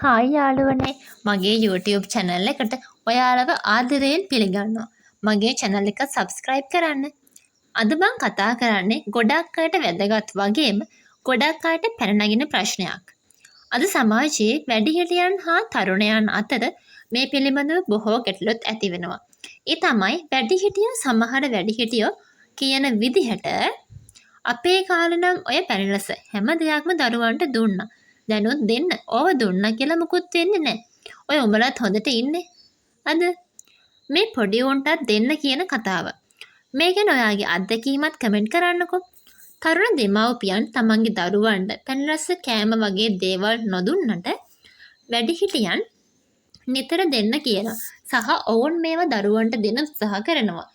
Hi යාළුවනේ මගේ YouTube channel එකට ඔයාලව ආදරයෙන් පිළිගන්නවා. මගේ channel එක subscribe කරන්න. අද මං කතා කරන්නේ ගොඩක් අයට වැදගත් වගේම ගොඩක් අයට පැන නගින ප්‍රශ්නයක්. අද සමාජයේ වැඩිහිටියන් හා තරුණයන් අතර මේ පිළිබඳව බොහෝ ගැටලුත් ඇති වෙනවා. ඒ තමයි වැඩිහිටියෝ සමහර වැඩිහිටියෝ කියන විදිහට අපේ කාලේ නම් ඔය පැණිරස හැම දෙයක්ම දරුවන්ට දුන්නා. දැනුත් දෙන්න ඕව දුන්නා කියලා මුකුත් වෙන්නේ නැහැ. ඔය උඹලත් හොඳට ඉන්නේ. අද මේ පොඩි උන්ටත් දෙන්න කියන කතාව. මේ ගැන ඔයාගේ අත්දැකීමත් කමෙන්ට් කරන්නකෝ. තරුණ දෙමව්පියන් තමන්ගේ දරුවන්ට පැණිරස කෑම වගේ දේවල් නොදුන්නට වැඩිහිටියන් නිතර දෙන්න කියනවා. සහ ඔවුන් මේවා දරුවන්ට දෙන්න උත්සාහ කරනවා.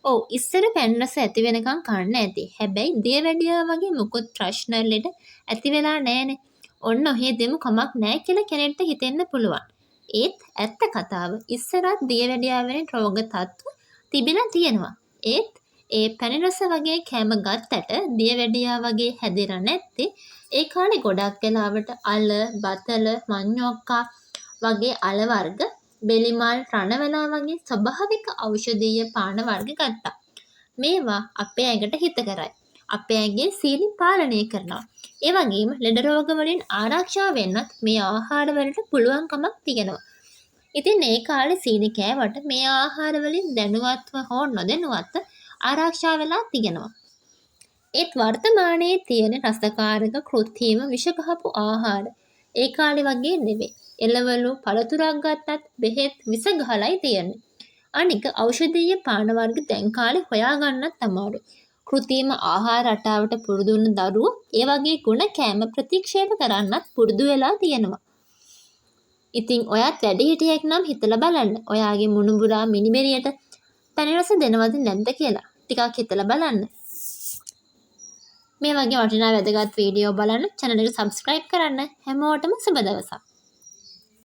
ඔව් ඉස්සර පැණිරස ඇති වෙනකන් කන්න ඇති. හැබැයි දියවැඩියා වගේ මුකුත් ප්‍රශ්න වලට ඇති වෙලා නැහනේ. ඔන්න ඔහේ දෙමු කමක් නැහැ කියලා කෙනෙක්ට හිතෙන්න පුළුවන්. ඒත් ඇත්ත කතාව ඉස්සරත් දියවැඩියා වෙන රෝග තත්ත්ව තිබිලා තියෙනවා. ඒත් ඒ පැණිරස වගේ කෑම ගත්තට දියවැඩියා වගේ හැදෙලා නැත්තේ ඒ කාලේ ගොඩක් වෙලාවට අල, බතල, මඤ්ඤොක්කා වගේ අල වර්ග, බෙලිමල්, රණවැලා වගේ ස්වභාවික ඖෂධීය පාන වර්ග ගත්තා. මේවා අපේ ඇඟට හිත කරයි. අපේ ඇඟේ සීනි පාලනය කරනවා. ඒ වගේම ලෙඩ රෝග වලින් ආරක්ෂා වෙන්නත් මේ ආහාර වලට පුළුවන්කමක් තියෙනවා. ඉතින් ඒ කාලේ සීනි කෑවට මේ ආහාර වලින් දැනුවත්ව හෝ නොදැනුවත්ව ආරක්ෂා වෙලා තියෙනවා. ඒත් වර්තමානයේ තියෙන රසකාරක කෘත්‍රිම විෂ ගහපු ආහාර ඒ කාලේ වගේ නෙවෙයි. එළවලු පළතුරක් ගත්තත් බෙහෙත් විස ගහලයි තියෙන්නේ. අනික ඖෂධීය පාන වර්ග දැන් කාලේ හොයාගන්නත් අමාරුයි. කෘත්‍රිම ආහාර රටාවට පුරුදු වුණ දරුවෝ ඒ වගේ ගුණ කෑම ප්‍රතික්ෂේප කරන්නත් පුරුදු වෙලා තියෙනවා. ඉතින් ඔයත් වැඩිහිටියෙක් නම් හිතලා බලන්න. ඔයාගේ මුණුබුරා මිනිබෙරියට පැණිරස දෙනවද නැද්ද කියලා. ටිකක් හිතලා බලන්න. මේ වගේ වටිනා වැදගත් වීඩියෝ බලන්න channel එක subscribe කරන්න. හැමෝටම සුබ දවසක්.